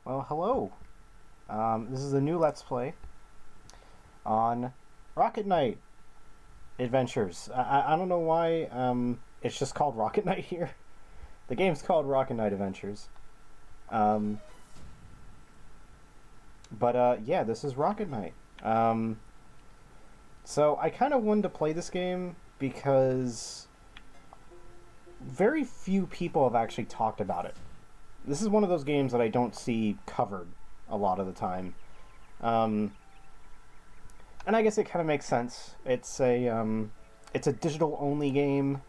Well, hello. This is a new Let's Play on Rocket Knight Adventures. I don't know why it's just called Rocket Knight here. The game's called Rocket Knight Adventures. Um, but yeah, this is Rocket Knight. So I kind of wanted to play this game because very few people have actually talked about it. This is one of those games that I don't see covered a lot of the time. And I guess it kind of makes sense. It's a digital only game.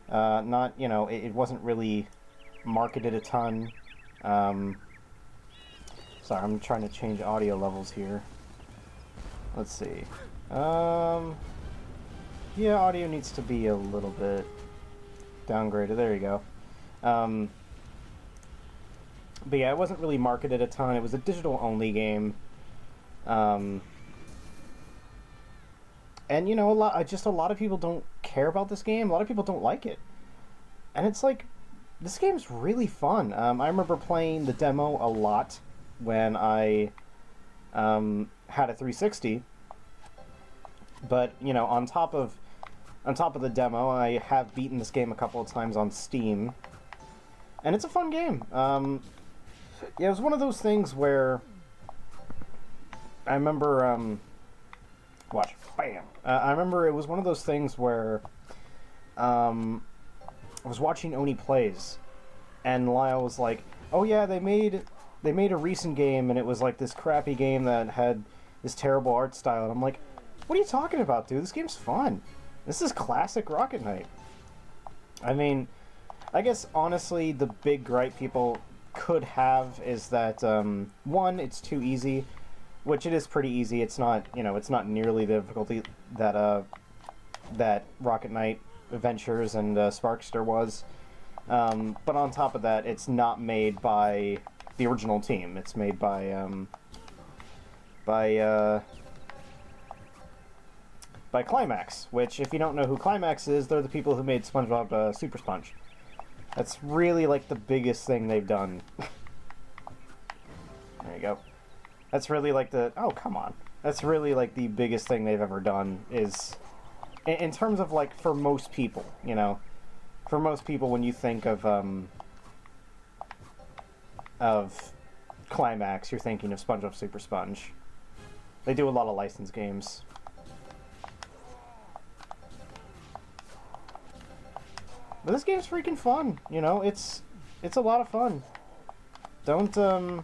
Not, it wasn't really marketed a ton. Sorry, I'm trying to change audio levels here. Let's see. Yeah, audio needs to be a little bit downgraded. There you go. But yeah, it wasn't really marketed a ton. It was a digital only game. And a lot of people don't care about this game. A lot of people don't like it. And it's like, this game's really fun. I remember playing the demo a lot when I had a 360. But, on top of the demo, I have beaten this game a couple of times on Steam. And it's a fun game. Yeah, it was one of those things where I remember, watch, bam! I remember it was one of those things where I was watching Oni Plays, and Lyle was like, "Oh yeah, they made a recent game, and it was like this crappy game that had this terrible art style." And I'm like, "What are you talking about, dude? This game's fun. This is classic Rocket Knight." I mean, I guess honestly, the big gripe people could have is that one, it's too easy, which it is pretty easy. It's not, it's not nearly the difficulty that that Rocket Knight Adventures and Sparkster was. But on top of that, it's not made by the original team. It's made by Climax, which, if you don't know who Climax is, they're the people who made SpongeBob Super Sponge. That's really, like, the biggest thing they've done. There you go. That's really, like, oh, come on. That's really, like, the biggest thing they've ever done is... In terms of, like, for most people, For most people, when you think of Climax, you're thinking of SpongeBob Super Sponge. They do a lot of licensed games. But this game's freaking fun, it's a lot of fun. Don't don't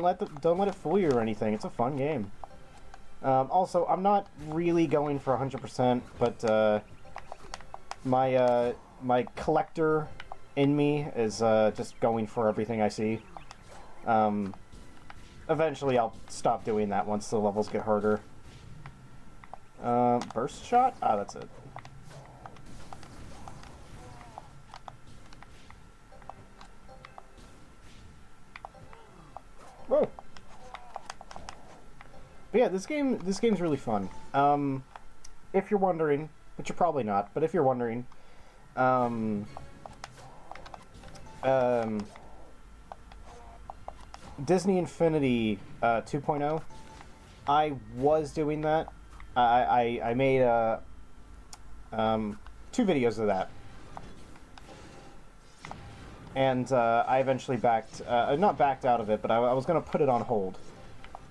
let it fool you or anything. It's a fun game. Also, I'm not really going for 100%, but my collector in me is just going for everything I see. Eventually, I'll stop doing that once the levels get harder. Burst shot? Ah, that's it. Whoa. But yeah, this game's really fun. If you're wondering, which you're probably not, but if you're wondering, Disney Infinity 2.0, I was doing that. I made 2 videos of that. And I eventually not backed out of it, but I was going to put it on hold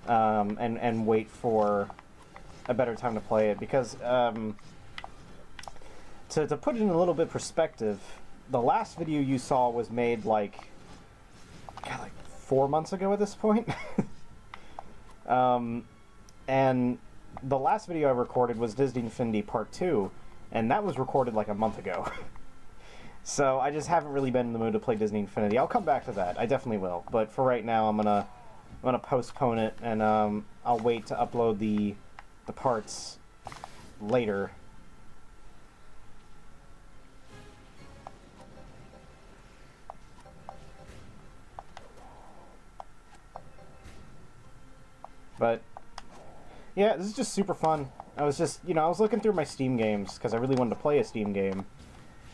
and wait for a better time to play it. Because to put it in a little bit perspective, the last video you saw was made like 4 months ago at this point. And the last video I recorded was Disney Infinity Part 2, and that was recorded like a month ago. So I just haven't really been in the mood to play Disney Infinity. I'll come back to that. I definitely will. But for right now, I'm gonna postpone it, and I'll wait to upload the parts later. But yeah, this is just super fun. I was looking through my Steam games because I really wanted to play a Steam game.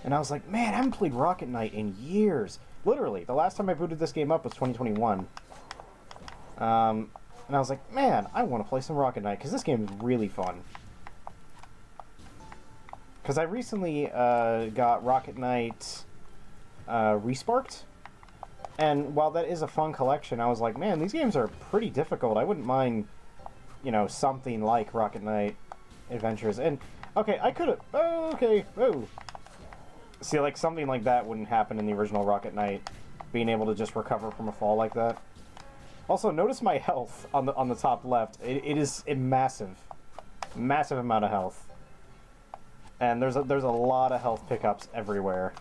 And I was like, man, I haven't played Rocket Knight in years. Literally, the last time I booted this game up was 2021. And I was like, man, I want to play some Rocket Knight, because this game is really fun. Because I recently got Rocket Knight Resparked, and while that is a fun collection, I was like, man, these games are pretty difficult. I wouldn't mind, you know, something like Rocket Knight Adventures. And, okay, I could have... Oh, okay, oh. See, like, something like that wouldn't happen in the original Rocket Knight, being able to just recover from a fall like that. Also, notice my health on the top left. It is a massive amount of health. And there's a lot of health pickups everywhere.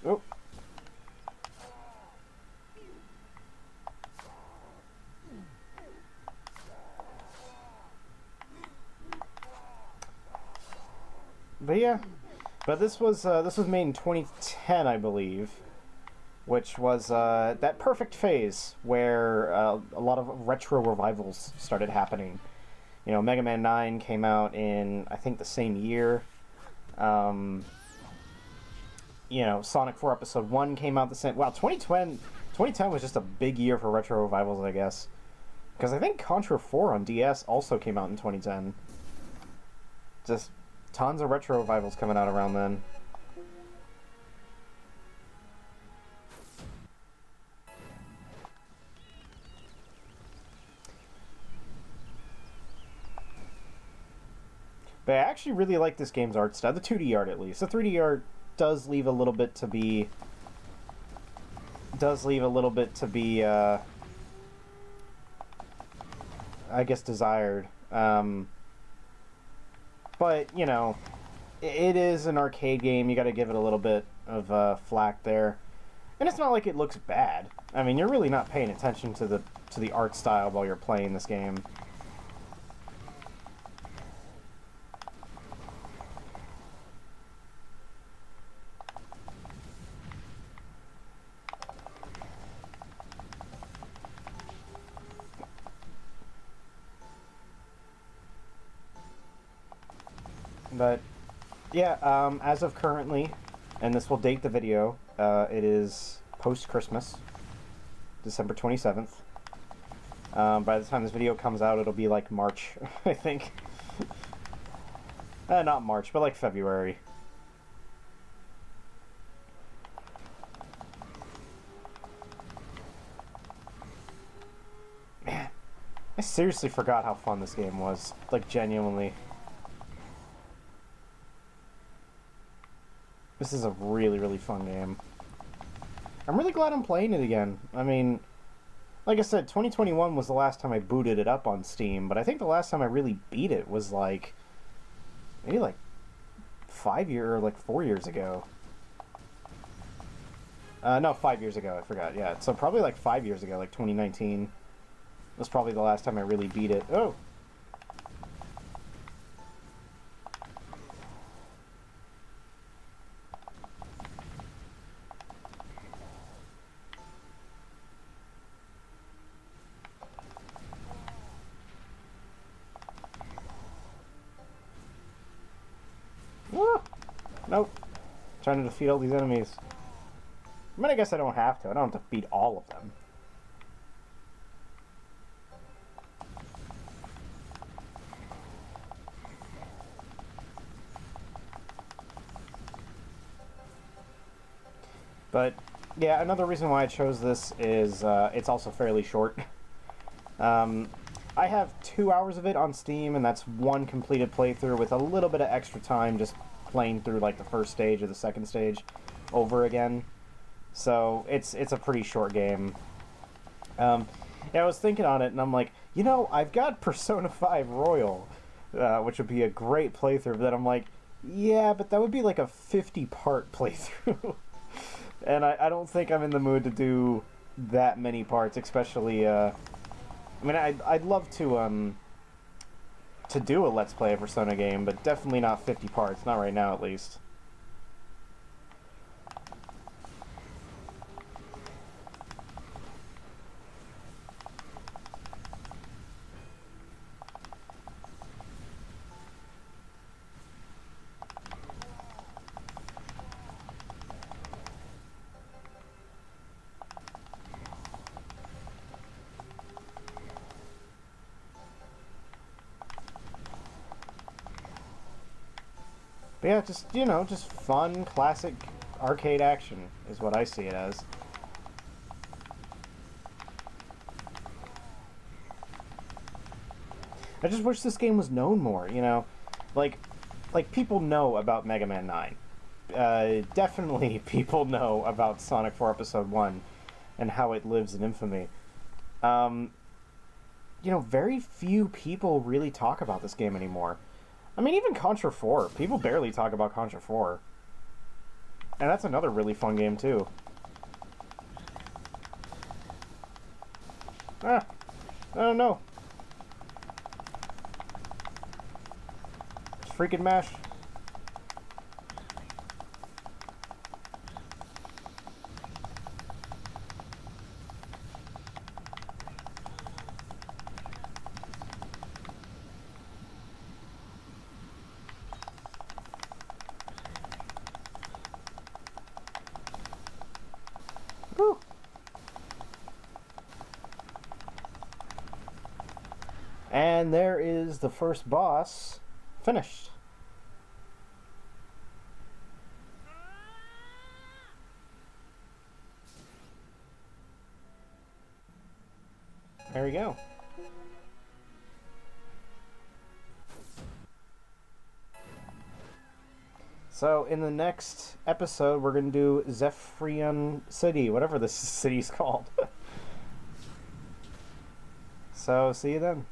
Oh. But yeah, but this was made in 2010, I believe, which was that perfect phase where a lot of retro revivals started happening. You know, Mega Man 9 came out in, I think, the same year. You know, Sonic 4 Episode 1 came out the same... Wow, 2010 was just a big year for retro revivals, I guess. Because I think Contra 4 on DS also came out in 2010. Just tons of retro revivals coming out around then. But I actually really like this game's art style. The 2D art, at least. The 3D art does leave a little bit to be... I guess desired. But, you know, it is an arcade game. You gotta give it a little bit of flack there. And it's not like it looks bad. I mean, you're really not paying attention to the art style while you're playing this game. But, yeah, as of currently, and this will date the video, it is post-Christmas, December 27th. By the time this video comes out, it'll be like March, I think. Not March, but like February. Man, I seriously forgot how fun this game was. Like, genuinely. This is a really, really fun game. I'm really glad I'm playing it again. I mean, like I said, 2021 was the last time I booted it up on Steam, but I think the last time I really beat it was like... maybe like 4 years ago. No, 5 years ago, I forgot, yeah. So probably like 5 years ago, like 2019. Was probably the last time I really beat it. Oh! Nope. Trying to defeat all these enemies. I mean, I guess I don't have to. I don't have to beat all of them. But, yeah, another reason why I chose this is it's also fairly short. I have 2 hours of it on Steam, and that's one completed playthrough with a little bit of extra time just playing through like the first stage or the second stage over again. So it's a pretty short game. Yeah, I was thinking on it, and I'm like, you know, I've got Persona 5 Royal, which would be a great playthrough, but then I'm like, yeah, but that would be like a 50-part playthrough. And I don't think I'm in the mood to do that many parts, especially, I mean, I'd love to do a Let's Play a Persona game, but definitely not 50 parts, not right now at least. But yeah, just, you know, just fun, classic arcade action is what I see it as. I just wish this game was known more, you know? Like people know about Mega Man 9. Definitely people know about Sonic 4 Episode 1 and how it lives in infamy. You know, very few people really talk about this game anymore. I mean, even Contra 4. People barely talk about Contra 4. And that's another really fun game, too. Ah, I don't know. Freaking mash. Woo. And there is the first boss finished. There we go. So, in the next episode, we're going to do Zephyrian City, whatever this city's called. So, see you then.